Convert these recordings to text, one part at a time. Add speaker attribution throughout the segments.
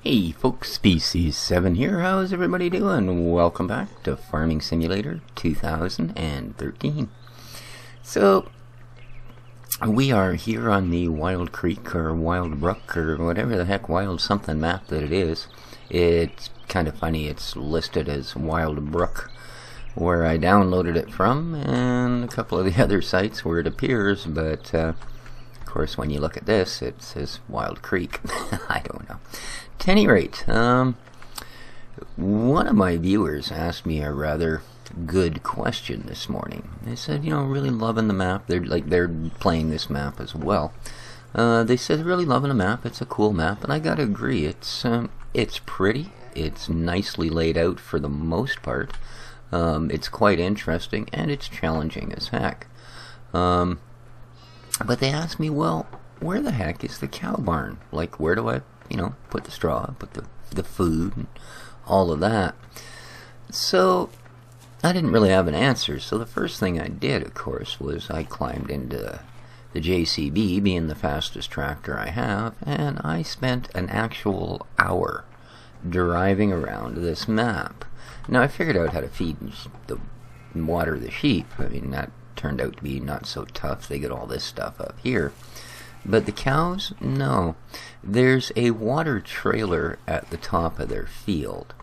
Speaker 1: Hey folks, Species 7 here. How's everybody doing? Welcome back to Farming Simulator 2013. So, we are here on the Wild Creek or Wild Brook or whatever the heck Wild something map that it is. It's kind of funny, it's listed as Wild Brook where I downloaded it from, and a couple of the other sites where it appears, but of course when you look at this it says Wild Creek. I don't know. At any rate, one of my viewers asked me a rather good question this morning. They said, you know, really loving the map. They're playing this map as well. They said really loving the map. It's a cool map, and I gotta agree. It's pretty. It's nicely laid out for the most part. It's quite interesting, and it's challenging as heck. But they asked me, well, where the heck is the cow barn? Like, where do I, put the straw, put the food, and all of that? So, I didn't really have an answer. So the first thing I did, of course, was I climbed into the JCB, being the fastest tractor I have, and I spent an actual hour driving around this map. Now, I figured out how to feed the water the sheep. I mean, that turned out to be not so tough. They get all this stuff up here. But the cows, no. There's a water trailer at the top of their field.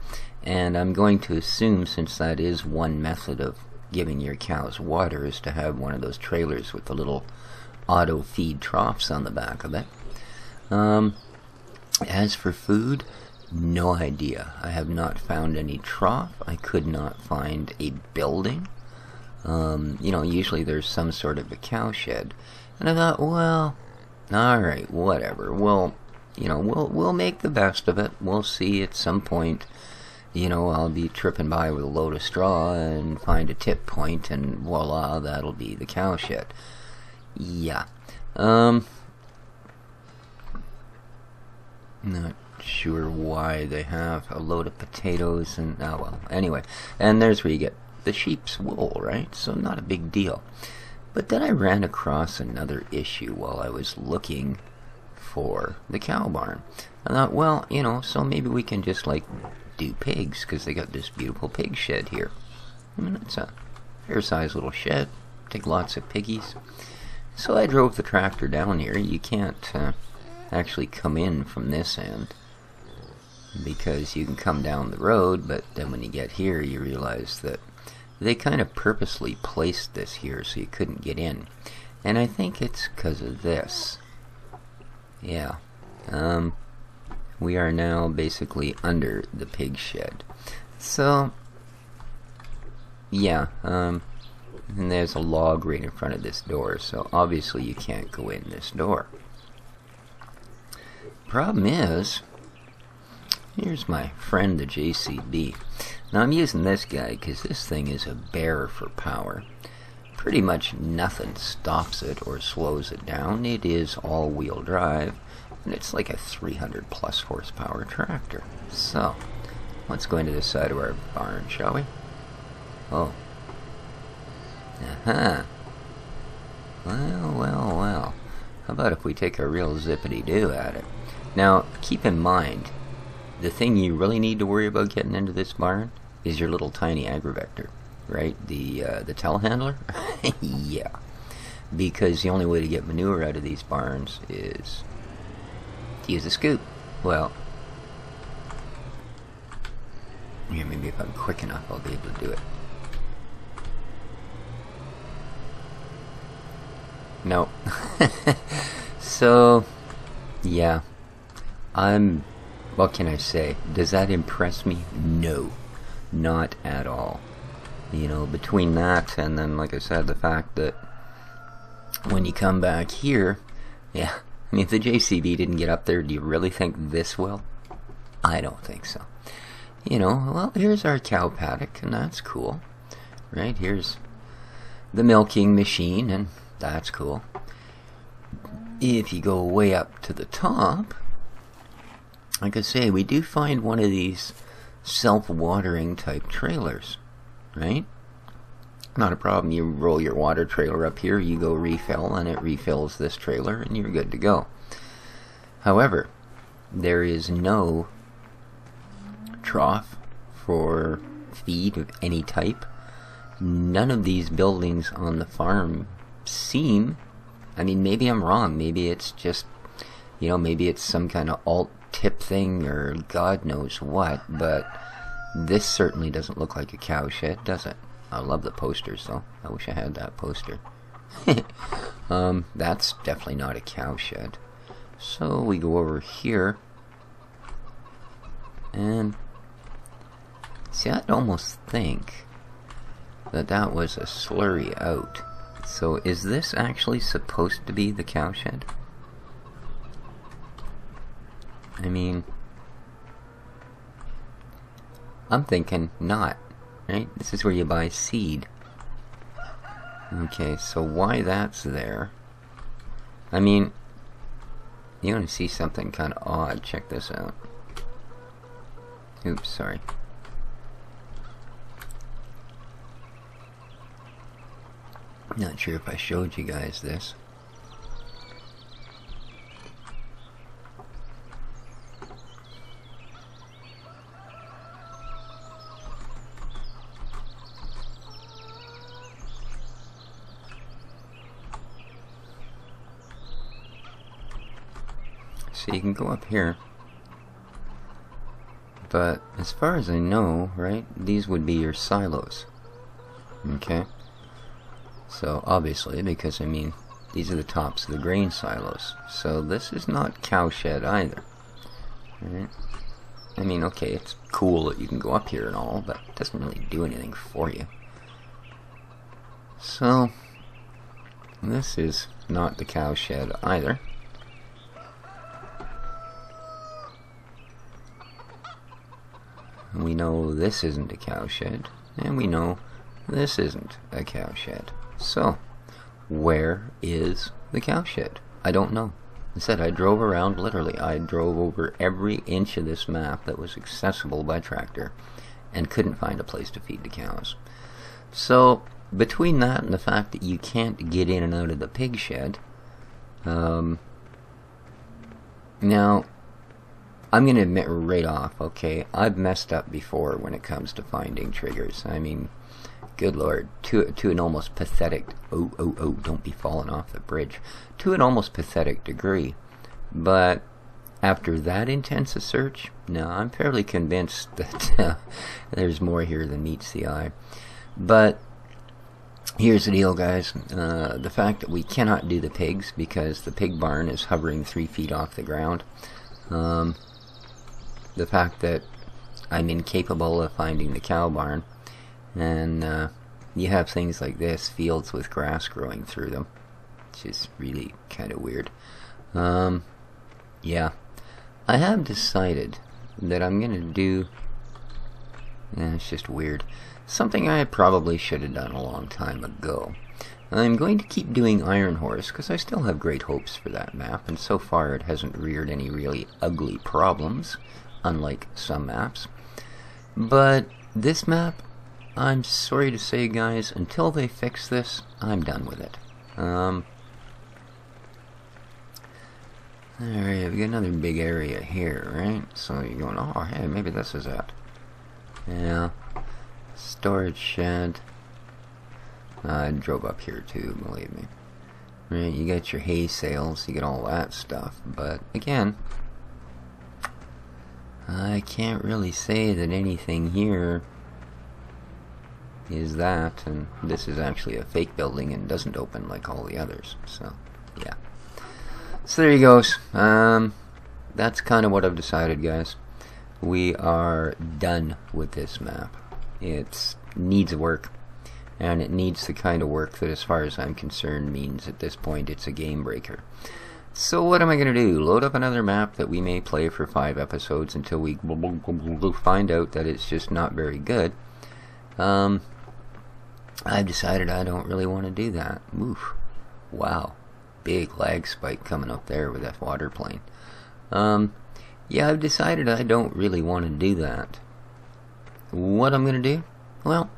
Speaker 1: And I'm going to assume, since that is one method of giving your cows water, is to have one of those trailers with the little auto feed troughs on the back of it. As for food, no idea. I have not found any trough. I could not find a building. Usually there's some sort of a cow shed. And I thought, well, alright, whatever. We'll make the best of it. We'll see at some point, I'll be tripping by with a load of straw and find a tip point, and voila, that'll be the cow shed. Yeah. Not sure why they have a load of potatoes and, oh well, anyway. And there's where you get the sheep's wool, right? So not a big deal. But then I ran across another issue while I was looking for the cow barn. I thought, well, so maybe we can just, do pigs, because they got this beautiful pig shed here. I mean, it's a fair-sized little shed. Take lots of piggies. So I drove the tractor down here. You can't actually come in from this end, because you can come down the road, but then when you get here, you realize that they kind of purposely placed this here so you couldn't get in. And I think it's because of this. Yeah. We are now basically under the pig shed. So, yeah. And there's a log right in front of this door, so obviously you can't go in this door. Problem is, here's my friend the JCB. Now I'm using this guy because this thing is a bear for power. Pretty much nothing stops it or slows it down. It is all-wheel drive, and it's like a 300 plus horsepower tractor. So, let's go into the side of our barn, shall we? Oh. Aha. Well. How about if we take a real zippity-doo at it? Now, keep in mind, the thing you really need to worry about getting into this barn is your little tiny agri-vector, right? The telehandler? Yeah. Because the only way to get manure out of these barns is to use a scoop. Well, yeah, maybe if I'm quick enough I'll be able to do it. No. So, yeah. What can I say? Does that impress me? No. Not at all. Between that and then, like I said, the fact that when you come back here, yeah, I mean, if the JCB didn't get up there, do you really think this will? I don't think so. Well, here's our cow paddock, and that's cool. Right, here's the milking machine, and that's cool. If you go way up to the top, like I say, we do find one of these self-watering type trailers, right? Not a problem. You roll your water trailer up here, you go refill, and it refills this trailer, and you're good to go. However, there is no trough for feed of any type. None of these buildings on the farm seem, I mean, maybe I'm wrong, maybe it's just, you know, maybe it's some kind of alt tip thing or God knows what, but this certainly doesn't look like a cow shed, does it? I love the posters though. I wish I had that poster. That's definitely not a cow shed. So we go over here and see, I'd almost think that that was a slurry out. So is this actually supposed to be the cow shed? I mean, I'm thinking not, right? This is where you buy seed. Okay, so why that's there? I mean, you want to see something kind of odd, check this out. Oops, sorry. Not sure if I showed you guys this. So you can go up here, but as far as I know, right, these would be your silos. Okay, so obviously, because I mean, these are the tops of the grain silos, so this is not cow shed either. Right? I mean, okay, it's cool that you can go up here and all, but it doesn't really do anything for you. So this is not the cow shed either. We know this isn't a cow shed, and we know this isn't a cow shed. So, where is the cow shed? I don't know. I said I drove around, literally, I drove over every inch of this map that was accessible by tractor, and couldn't find a place to feed the cows. So, between that and the fact that you can't get in and out of the pig shed, now, I'm going to admit right off, okay, I've messed up before when it comes to finding triggers. I mean, good lord, to an almost pathetic, oh, don't be falling off the bridge, to an almost pathetic degree. But after that intense a search, no, I'm fairly convinced that there's more here than meets the eye. But here's the deal, guys. The fact that we cannot do the pigs because the pig barn is hovering 3 feet off the ground. The fact that I'm incapable of finding the cow barn, and you have things like this, fields with grass growing through them, which is really kind of weird. Yeah, I have decided that I'm going to do, it's just weird, something I probably should have done a long time ago. I'm going to keep doing Iron Horse, because I still have great hopes for that map, and so far it hasn't reared any really ugly problems, unlike some maps. But this map, I'm sorry to say, guys, until they fix this, I'm done with it. Alright, we got another big area here, right? So you're going, oh, hey, maybe this is it. Yeah. Storage shed. I drove up here too, believe me. Right, you got your hay sales, you get all that stuff, but again, I can't really say that anything here is that, and this is actually a fake building and doesn't open like all the others, so yeah. So there you goes. That's kind of what I've decided, guys. We are done with this map. It needs work, and it needs the kind of work that, as far as I'm concerned, means at this point it's a game breaker. So what am I going to do? Load up another map that we may play for 5 episodes until we find out that it's just not very good. I've decided I don't really want to do that. Oof. Wow. Big lag spike coming up there with that water plane. Yeah, I've decided I don't really want to do that. What I'm going to do? Well,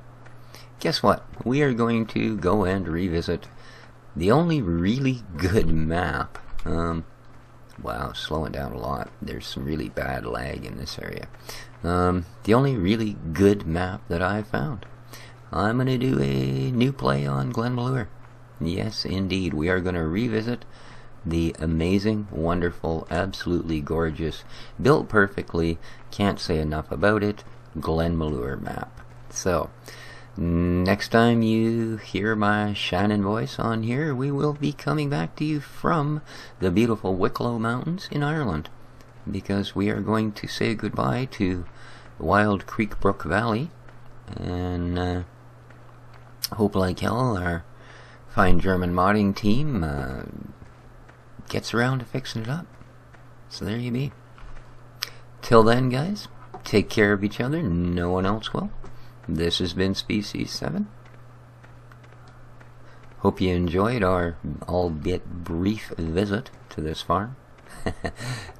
Speaker 1: guess what? We are going to go and revisit the only really good map Wow, slowing down a lot. There's some really bad lag in this area. The only really good map that I found. I'm going to do a new play on Glenmalure. Yes, indeed. We are going to revisit the amazing, wonderful, absolutely gorgeous, built perfectly, can't say enough about it, Glenmalure map. So, next time you hear my shining voice on here, we will be coming back to you from the beautiful Wicklow Mountains in Ireland, because we are going to say goodbye to Wild Creek Brook Valley, and hope like hell our fine German modding team gets around to fixing it up. So there you be. Till then, guys, take care of each other. No one else will. This has been Species 7. Hope you enjoyed our albeit brief visit to this farm.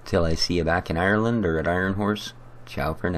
Speaker 1: Till I see you back in Ireland or at Iron Horse, ciao for now.